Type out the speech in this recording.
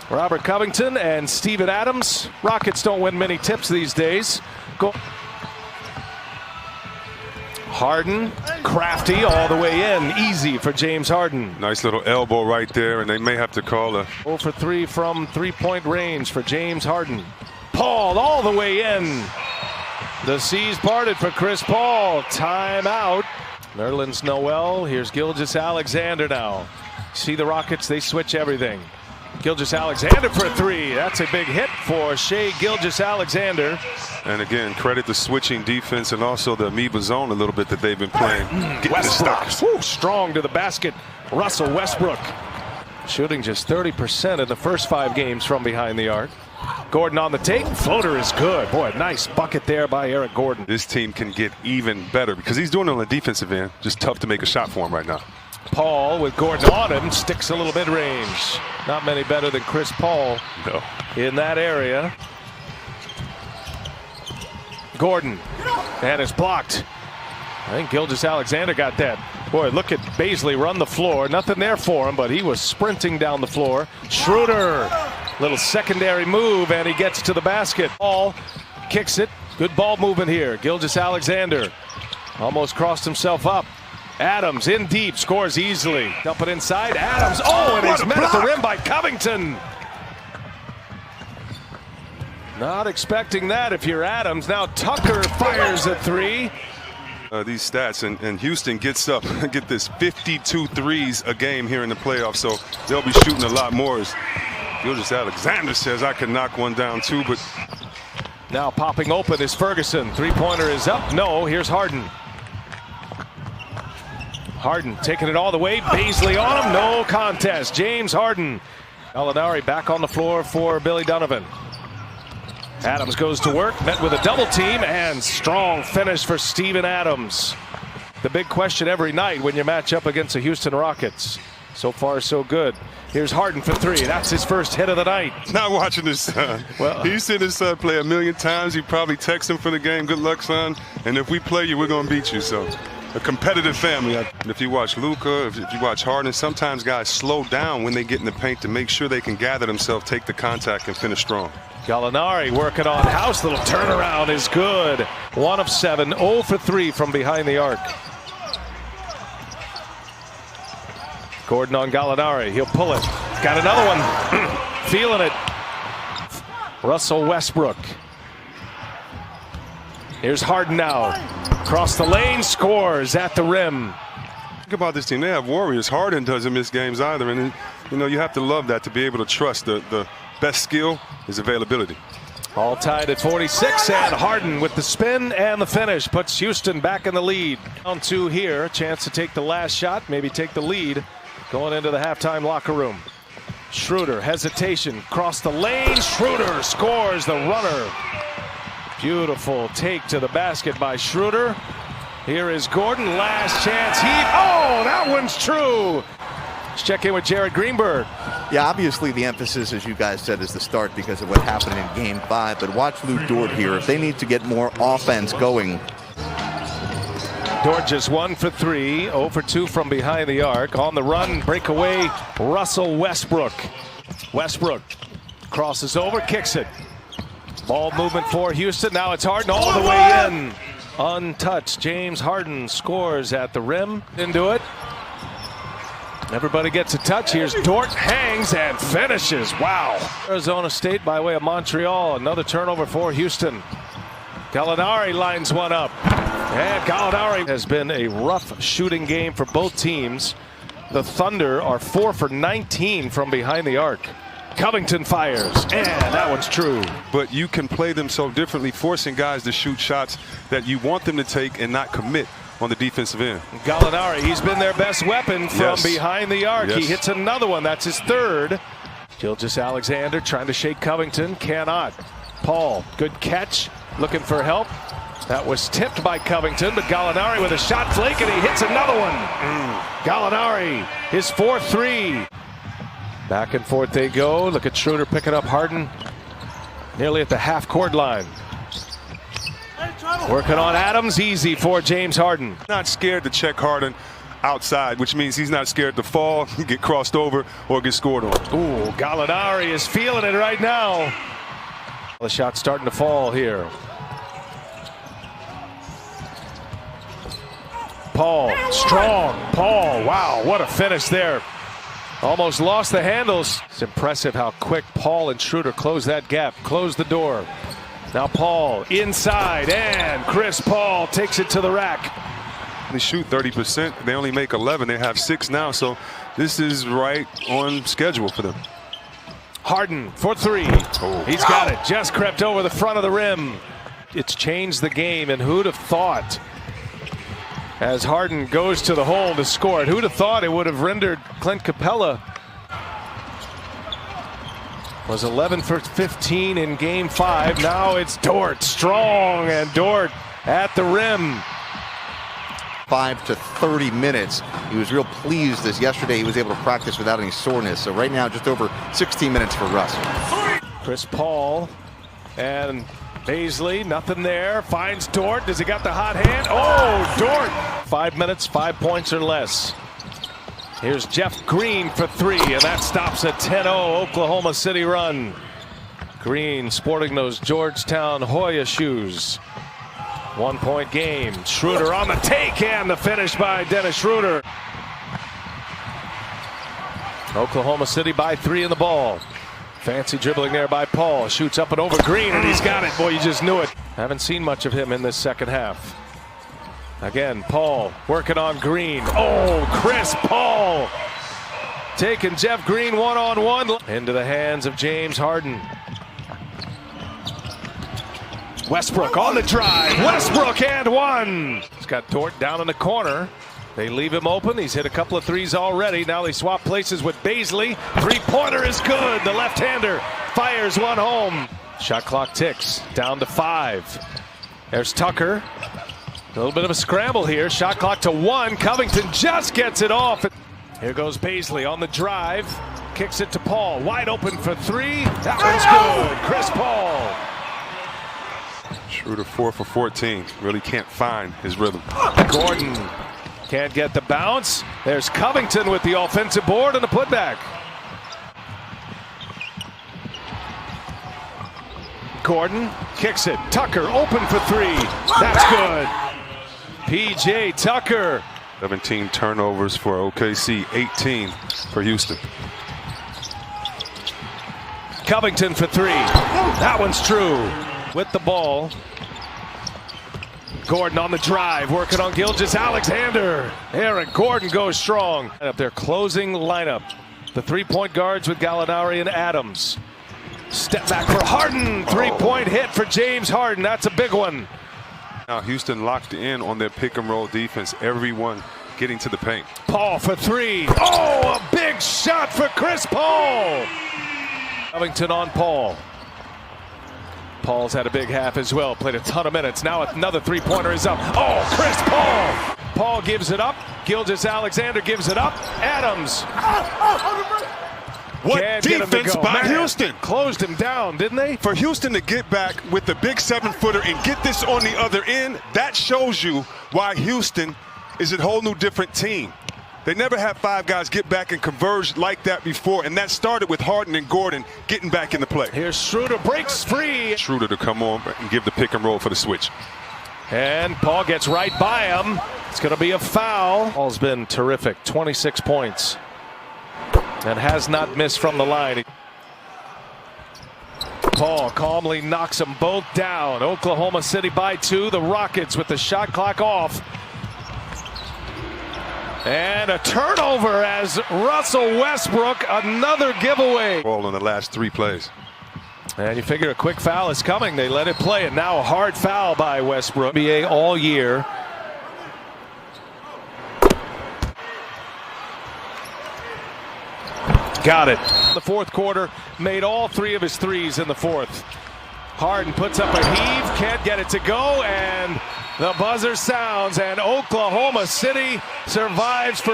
Robert Covington and Steven Adams. Rockets don't win many tips these days. Harden, crafty all the way in. Easy for James Harden. Nice little elbow right there, and they may have to call a 0 for 3 from three-point range for James Harden. Paul all the way in. The seas parted for Chris Paul. Timeout. Nerlens Noel. Here's Gilgeous-Alexander now. See the Rockets, they switch everything. Gilgeous-Alexander for 3. That's a big hit for Shai Gilgeous-Alexander. And again, credit the switching defense and also the amoeba zone a little bit that they've been playing. Westbrook, woo, strong to the basket. Russell Westbrook shooting just 30% in the first 5 games from behind the arc. Gordon on the take. Floater is good. Boy, nice bucket there by Eric Gordon. This team can get even better because he's doing it on the defensive end. Just tough to make a shot for him right now. Paul with Gordon on him, sticks a little mid-range. Not many better than Chris Paul in that area. Gordon, and it's blocked. I think Gilgeous-Alexander got that. Boy, look at Baisley run the floor. Nothing there for him, but he was sprinting down the floor. Schroeder, little secondary move, and he gets to the basket. Paul kicks it. Good ball movement here. Gilgeous-Alexander almost crossed himself up. Adams in deep, scores easily. Dump it inside. Adams. Oh, and he's met at the rim by Covington. Not expecting that if you're Adams. Now Tucker fires a 3. These stats, and Houston gets up, get this 52 threes a game here in the playoffs, so they'll be shooting a lot more. As Gilgeous-Alexander says, I could knock one down too, but now popping open is Ferguson. Three-pointer is up. No, here's Harden. Harden taking it all the way. Baisley on him. No contest. James Harden. Gallinari back on the floor for Billy Donovan. Adams goes to work. Met with a double team. And strong finish for Steven Adams. The big question every night when you match up against the Houston Rockets. So far, so good. Here's Harden for 3. That's his first hit of the night. Not watching his son. Well, he's seen his son play a million times. He probably texts him for the game. Good luck, son. And if we play you, we're going to beat you. So a competitive family. If you watch Luka, if you watch Harden, sometimes guys slow down when they get in the paint to make sure they can gather themselves, take the contact, and finish strong. Gallinari working on House. Little turnaround is good. 1 of 7. 0 for 3 from behind the arc. Gordon on Gallinari. He'll pull it. Got another one. Feeling it. Russell Westbrook. Here's Harden now. Across the lane, scores at the rim. Think about this team. They have warriors. Harden doesn't miss games either. And, you know, you have to love that to be able to trust the best skill is availability. All tied at 46, and Harden with the spin and the finish puts Houston back in the lead. Down 2 here. A chance to take the last shot, maybe take the lead going into the halftime locker room. Schroeder, hesitation, cross the lane. Schroeder scores the runner. Beautiful take to the basket by Schroeder. Here is Gordon, last chance heat. Oh, that one's true. Let's check in with Jared Greenberg. Yeah, obviously the emphasis, as you guys said, is the start because of what happened in Game 5. But watch Lou Dort here. If they need to get more offense going. Dort just 1 for 3, 0 for 2 from behind the arc. On the run, breakaway, Russell Westbrook. Westbrook crosses over, kicks it. Ball movement for Houston. Now it's Harden all the way in. Untouched. James Harden scores at the rim. Into it. Everybody gets a touch. Here's Dort, hangs and finishes. Wow. Arizona State by way of Montreal. Another turnover for Houston. Gallinari lines one up. And Gallinari has been a rough shooting game for both teams. The Thunder are 4 for 19 from behind the arc. Covington fires, and that one's true. But you can play them so differently, forcing guys to shoot shots that you want them to take and not commit on the defensive end. Gallinari, he's been their best weapon from behind the arc. He hits another one. That's his 3rd. Gilgeous-Alexander trying to shake Covington. Cannot. Paul, good catch. Looking for help. That was tipped by Covington, but Gallinari with a shot flake, and he hits another one. Gallinari, his 4th 3. Back and forth they go. Look at Schroeder picking up Harden nearly at the half-court line. Working on Adams, easy for James Harden. Not scared to check Harden. outside, which means he's not scared to fall, get crossed over, or get scored on. Ooh, Gallinari is feeling it right now. The shot's starting to fall here. Paul, strong. Paul, wow, what a finish there. Almost lost the handles. It's impressive how quick Paul and Schroeder close that gap, close the door. Now Paul inside, and Chris Paul takes it to the rack. They shoot 30%. They only make 11. They have 6 now, so this is right on schedule for them. Harden for 3. He's got it. Just crept over the front of the rim. It's changed the game, and who'd have thought? As Harden goes to the hole to score it, who'd have thought it would have rendered Clint Capella? Was 11 for 15 in game 5. Now it's Dort, strong, and Dort at the rim. 5 to 30 minutes. He was real pleased as yesterday he was able to practice without any soreness. So right now just over 16 minutes for Russ. Chris Paul and Baisley, nothing there. Finds Dort. Does he got the hot hand? Oh, Dort! 5 minutes, 5 points or less. Here's Jeff Green for 3, and that stops a 10-0 Oklahoma City run. Green sporting those Georgetown Hoya shoes. 1 point game. Schroeder on the take, and the finish by Dennis Schroeder. Oklahoma City by 3 in the ball. Fancy dribbling there by Paul. Shoots up and over Green, and he's got it. Boy, you just knew it. Haven't seen much of him in this second half. Again, Paul working on Green. Oh, Chris Paul taking Jeff Green one-on-one. Into the hands of James Harden. Westbrook on the drive. Westbrook and 1. He's got Dort down in the corner. They leave him open. He's hit a couple of threes already. Now they swap places with Baisley. Three-pointer is good. The left-hander fires one home. Shot clock ticks down to 5. There's Tucker. A little bit of a scramble here. Shot clock to 1. Covington just gets it off. Here goes Baisley on the drive. Kicks it to Paul. Wide open for 3. That one's good. Chris Paul. Schroeder 4 for 14. Really can't find his rhythm. Gordon can't get the bounce. There's Covington with the offensive board and the putback. Gordon kicks it. Tucker open for 3. That's good. P.J. Tucker. 17 turnovers for OKC, 18 for Houston. Covington for 3. That one's true. With the ball. Gordon on the drive, working on Gilgeous-Alexander. Eric Gordon goes strong. Up their closing lineup. The three-point guards with Gallinari and Adams. Step back for Harden. Three-point hit for James Harden. That's a big one. Now Houston locked in on their pick-and-roll defense. Everyone getting to the paint. Paul for 3. Oh, a big shot for Chris Paul. Covington on Paul. Paul's had a big half as well. Played a ton of minutes. Now another three-pointer is up. Oh, Chris Paul. Paul gives it up. Gilgeous-Alexander gives it up. Adams. What Can't get him to defense go. by Man, Houston. Closed him down, didn't they? For Houston to get back with the big 7-footer and get this on the other end, that shows you why Houston is a whole new different team. They never had 5 guys get back and converge like that before, and that started with Harden and Gordon getting back in the play. Here's Schroeder, breaks free. Schroeder to come on and give the pick and roll for the switch. And Paul gets right by him. It's going to be a foul. Paul's been terrific, 26 points. And has not missed from the line. Paul calmly knocks them both down. Oklahoma City by 2. The Rockets with the shot clock off. And a turnover as Russell Westbrook, another giveaway. Ball in the last 3 plays. And you figure a quick foul is coming. They let it play, and now a hard foul by Westbrook. NBA all year. Got it. The fourth quarter, made all 3 of his threes in the fourth. Harden puts up a heave, can't get it to go, and the buzzer sounds, and Oklahoma City survives for